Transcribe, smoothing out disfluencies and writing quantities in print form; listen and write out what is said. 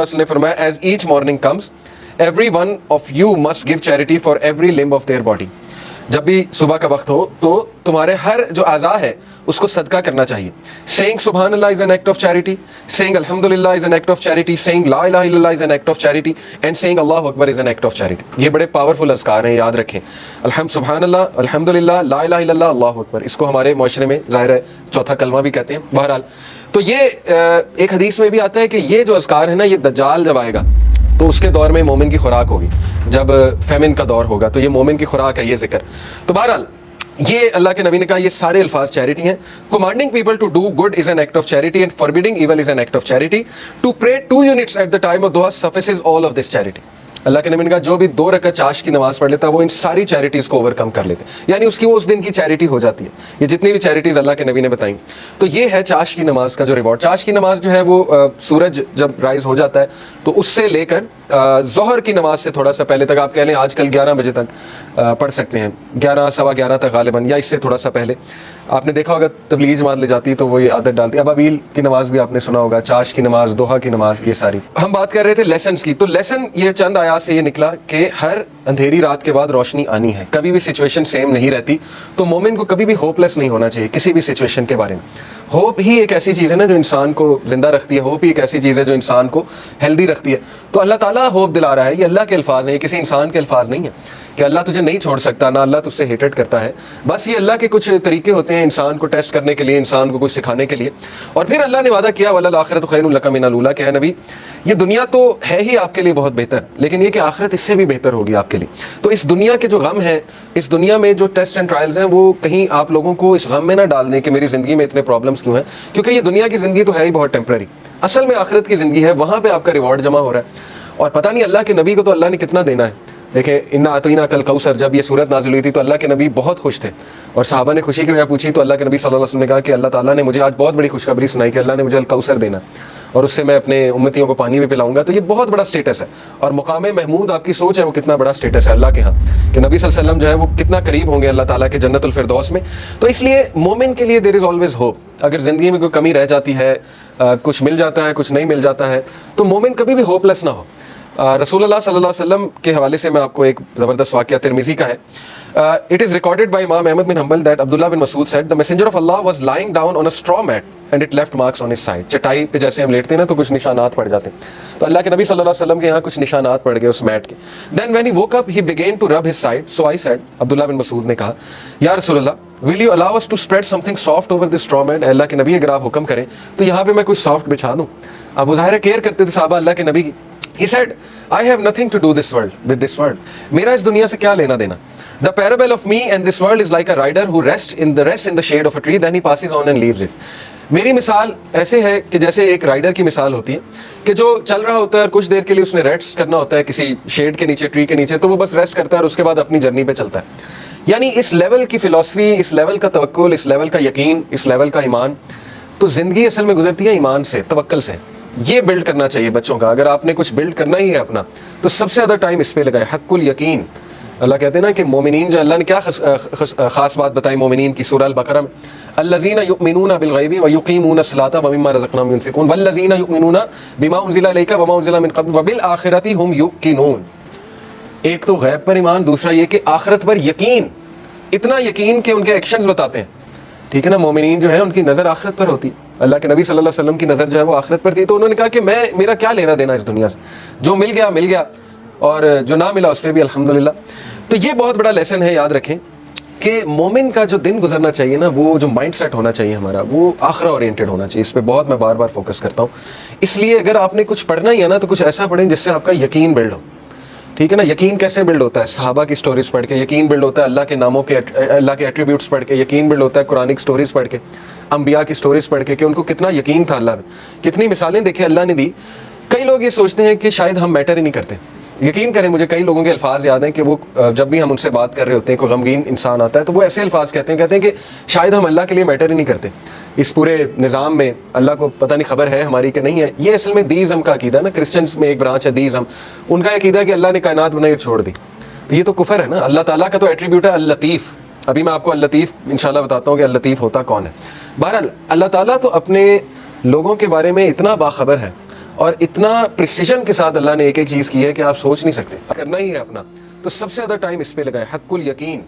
علیہ وسلم نے فرمایا as each morning comes every one of you must give charity for every limb of their body. جب بھی صبح کا وقت ہو تو تمہارے ہر جو اعضاء ہے اس کو صدقہ کرنا چاہیے. سیئنگ سبحان اللہ is an act of charity, saying الحمدللہ is an act of charity, saying لا الہ الا اللہ is an act of charity, and saying اللہ اکبر is an act of charity. یہ بڑے پاورفل اذکار ہیں, یاد رکھیں. سبحان اللہ, الحمدللہ, لا الہ الا اللہ, اللہ اکبر. اس کو ہمارے معاشرے میں ظاہر ہے چوتھا کلمہ بھی کہتے ہیں. بہرحال تو یہ ایک حدیث میں بھی آتا ہے کہ یہ جو اذکار ہے نا, یہ دجال جب آئے گا تو اس کے دور میں مومن کی خوراک ہوگی. جب فیمن کا دور ہوگا تو یہ مومن کی خوراک ہے یہ ذکر. تو بہرحال یہ اللہ کے نبی نے کہا یہ سارے الفاظ چیریٹی ہیں. commanding people to do good is an act of charity and forbidding evil is an act of charity. to pray 2 units at the time of dua suffices all of this charity. اللہ کے نبی نے کہا جو بھی 2 رکعت چاش کی نماز پڑھ لیتا ہے وہ ان ساری چیریٹیز کو اوور کم کر لیتے ہیں, یعنی اس کی وہ اس دن کی چیریٹی ہو جاتی ہے. یہ جتنی بھی چیریٹیز اللہ کے نبی نے بتائیں, تو یہ ہے چاش کی نماز کا جو ریوارڈ. چاش کی نماز جو ہے وہ سورج جب رائز ہو جاتا ہے تو اس سے لے کر ظہر کی نماز سے تھوڑا سا پہلے تک, آپ کہہ لیں آج کل 11 بجے تک پڑھ سکتے ہیں, 11 سوا 11 تک غالباً, یا اس سے تھوڑا سا پہلے. آپ نے دیکھا ہوگا تبلیغ جماعت لے جاتی ہے تو وہ یہ عادت ڈالتی ہے. ابابیل کی نماز بھی آپ نے سنا ہوگا, چاش کی نماز, دوحہ کی نماز, یہ ساری. ہم بات کر رہے تھے لیسنز کی. تو لیسن یہ چند آیات سے یہ نکلا کہ ہر اندھیری رات کے بعد روشنی آنی ہے. کبھی بھی سچویشن سیم نہیں رہتی, تو مومن کو کبھی بھی ہوپ لیس نہیں ہونا چاہیے کسی بھی سچویشن کے بارے میں. ہوپ ہی ایک ایسی چیز ہے نا جو انسان کو زندہ رکھتی ہے, ہوپ ہی ایک ایسی چیز ہے جو انسان کو ہیلدی رکھتی ہے. تو اللہ تعالیٰ ہوپ دلا رہا ہے, یہ اللہ کے الفاظ ہیں, یہ کسی انسان کے الفاظ نہیں ہیں کہ اللہ تجھے نہیں چھوڑ سکتا, نہ اللہ تجھ سے ہیٹڈ کرتا ہے. بس یہ اللہ کے کچھ طریقے ہوتے ہیں انسان کو ٹیسٹ کرنے کے لیے, انسان کو کچھ سکھانے کے لیے. اور پھر اللہ نے وعدہ کیا وَلَلْآخِرَةُ خَيْرٌ لَكَ مِنَ الْأُولَىٰ, کہ اے نبی یہ دنیا تو ہے ہی آپ کے لیے بہت بہتر, لیکن یہ کہ آخرت اس سے بھی بہتر ہوگی آپ کے لیے. تو اس دنیا کے جو غم ہے, اس دنیا میں جو ٹیسٹ اینڈ ٹرائلز ہیں, وہ کہیں آپ لوگوں کو اس غم میں نہ ڈال دیں کہ میری زندگی میں اتنے پرابلمس کیوں ہیں, کیونکہ یہ دنیا کی زندگی تو ہے ہی بہت ٹیمپرری. اصل میں آخرت کی زندگی ہے, وہاں پہ آپ کا ریوارڈ جمع ہو رہا ہے. اور پتہ نہیں اللہ کے نبی کو تو اللہ نے کتنا دینا ہے. دیکھیں انا اعطیناک کل کوثر, جب یہ صورت نازل ہوئی تھی تو اللہ کے نبی بہت خوش تھے, اور صحابہ نے خوشی کی وجہ پوچھی تو اللہ کے نبی صلی اللہ علیہ وسلم نے کہا کہ اللہ تعالیٰ نے مجھے آج بہت بڑی خوشخبری سنائی کہ اللہ نے مجھے الکوثر دینا اور اس سے میں اپنے امتیوں کو پانی بھی پلاؤں گا. تو یہ بہت بڑا سٹیٹس ہے, اور مقام محمود آپ کی سوچ ہے وہ کتنا بڑا سٹیٹس ہے اللہ کے ہاں, کہ نبی صلی اللہ علیہ وسلم جو ہے وہ کتنا قریب ہوں گے اللہ تعالیٰ کے جنت الفردوس میں. تو اس لیے مومن کے لیے دیر از آلویز ہوپ. اگر زندگی میں کوئی کمی رہ جاتی ہے, کچھ مل جاتا ہے, کچھ نہیں مل جاتا ہے, تو مومن کبھی بھی ہوپ لیس نہ ہو. رسول اللہ صلی اللہ علیہ وسلم کے حوالے سے میں آپ کو ایک زبردست واقعہ ترمذی کا ہے. It is recorded by Imam Ahmad bin Hanbal that Abdullah bin Mas'ud said the messenger of Allah was lying down on a straw mat and it left marks on his side. چٹائی پہ جیسے ہم لیٹتے ہیں نا تو کچھ نشانات پڑ جاتے ہیں, تو اللہ کے نبی صلی اللہ علیہ وسلم کے یہاں کچھ نشانات پڑ گئے اس میٹ کے. Then when he woke up he began to rub his side. So I said, عبداللہ بن مسعود نے کہا یا رسول اللہ will you allow us to spread something soft over this straw mat. اللہ کے نبی اگر آپ حکم کریں تو یہاں پہ میں کچھ سافٹ بچھا دوں. اب وہ ظاہر کیئر کرتے تھے صحابہ اللہ کے نبی کی. He said, I have nothing to do with this world. میرا اس دنیا سے کیا لینا دینا. The parable of me and this world is like a rider who rests in the shade of a tree, then he passes on and leaves it. میری مثال ایسے ہے کہ جیسے ایک رائڈر کی مثال ہوتی ہے کہ جو چل رہا ہوتا ہے اور کچھ دیر کے لیے اس نے ریسٹ کرنا ہوتا ہے کسی شیڈ کے نیچے, ٹری کے نیچے, تو وہ بس ریسٹ کرتا ہے اور اس کے بعد اپنی جرنی پہ چلتا ہے. یعنی اس لیول کی فلسفی, اس لیول کا توکل, اس لیول کا یقین, اس لیول کا ایمان. تو زندگی اصل میں گزرتی ہے ایمان سے, توکل سے. یہ بلڈ کرنا چاہیے بچوں کا. اگر آپ نے کچھ بلڈ کرنا ہی ہے اپنا تو سب سے زیادہ ٹائم اس پہ لگائے, حق الیقین. اللہ کہتے ہیں نا کہ مومنین جو, اللہ نے کیا خاص بات بتائی مومنین کی سورہ البقرہ میں, الذین یؤمنون بالغیب ویقیمون الصلاۃ ومما رزقناہم ینفقون والذین یؤمنون بما انزل الیک وما انزل من قبل وبالآخرۃ ہم یوقنون. ایک تو غیب پر ایمان, دوسرا یہ کہ آخرت پر یقین, اتنا یقین کہ ان کے ایکشنز بتاتے ہیں. ٹھیک ہے نا, مومنین جو ہیں ان کی نظر آخرت پر ہوتی. اللہ کے نبی صلی اللہ علیہ وسلم کی نظر جو ہے وہ آخرت پر تھی. تو انہوں نے کہا کہ میرا کیا لینا دینا اس دنیا سے, جو مل گیا مل گیا, اور جو نہ ملا اس پہ بھی الحمدللہ. تو یہ بہت بڑا لیسن ہے, یاد رکھیں کہ مومن کا جو دن گزرنا چاہیے نا, وہ جو مائنڈ سیٹ ہونا چاہیے ہمارا, وہ آخرہ اورینٹڈ ہونا چاہیے. اس پہ بہت میں بار بار فوکس کرتا ہوں. اس لیے اگر آپ نے کچھ پڑھنا ہی ہے نا تو کچھ ایسا پڑھیں جس سے آپ کا یقین بلڈ ہو. ٹھیک ہے نا, یقین کیسے بلڈ ہوتا ہے, صحابہ کی سٹوریز پڑھ کے یقین بلڈ ہوتا ہے, اللہ کے ناموں کے, اللہ کے ایٹریبیوٹس پڑھ کے یقین بلڈ ہوتا ہے, قرآنک سٹوریز پڑھ کے, انبیاء کی سٹوریز پڑھ کے کہ ان کو کتنا یقین تھا اللہ میں. کتنی مثالیں دیکھیں اللہ نے دی. کئی لوگ یہ سوچتے ہیں کہ شاید ہم میٹر ہی نہیں کرتے. یقین کریں مجھے کئی لوگوں کے الفاظ یاد ہیں کہ وہ جب بھی ہم ان سے بات کر رہے ہوتے ہیں, کوئی غمگین انسان آتا ہے تو وہ ایسے الفاظ کہتے ہیں کہ شاید ہم اللہ کے لیے میٹر ہی نہیں کرتے. اس پورے نظام میں اللہ کو پتہ نہیں خبر ہے ہماری کہ نہیں ہے. یہ اصل میں دیزم کا عقیدہ ہے نا, کرسچنس میں ایک برانچ ہے دیزم, ان کا عقیدہ ہے کہ اللہ نے کائنات بنائی اور چھوڑ دی. تو یہ تو کفر ہے نا. اللہ تعالیٰ کا تو ایٹریبیوٹ ہے اللطیف. ابھی میں آپ کو اللطیف انشاءاللہ بتاتا ہوں کہ اللطیف ہوتا کون ہے. بہرحال اللہ تعالیٰ تو اپنے لوگوں کے بارے میں اتنا باخبر ہے اور اتنا پریسیجن کے ساتھ اللہ نے ایک ایک چیز کی ہے کہ آپ سوچ نہیں سکتے. کرنا ہی ہے اپنا تو سب سے زیادہ ٹائم اس پہ لگائیں. حق الیقین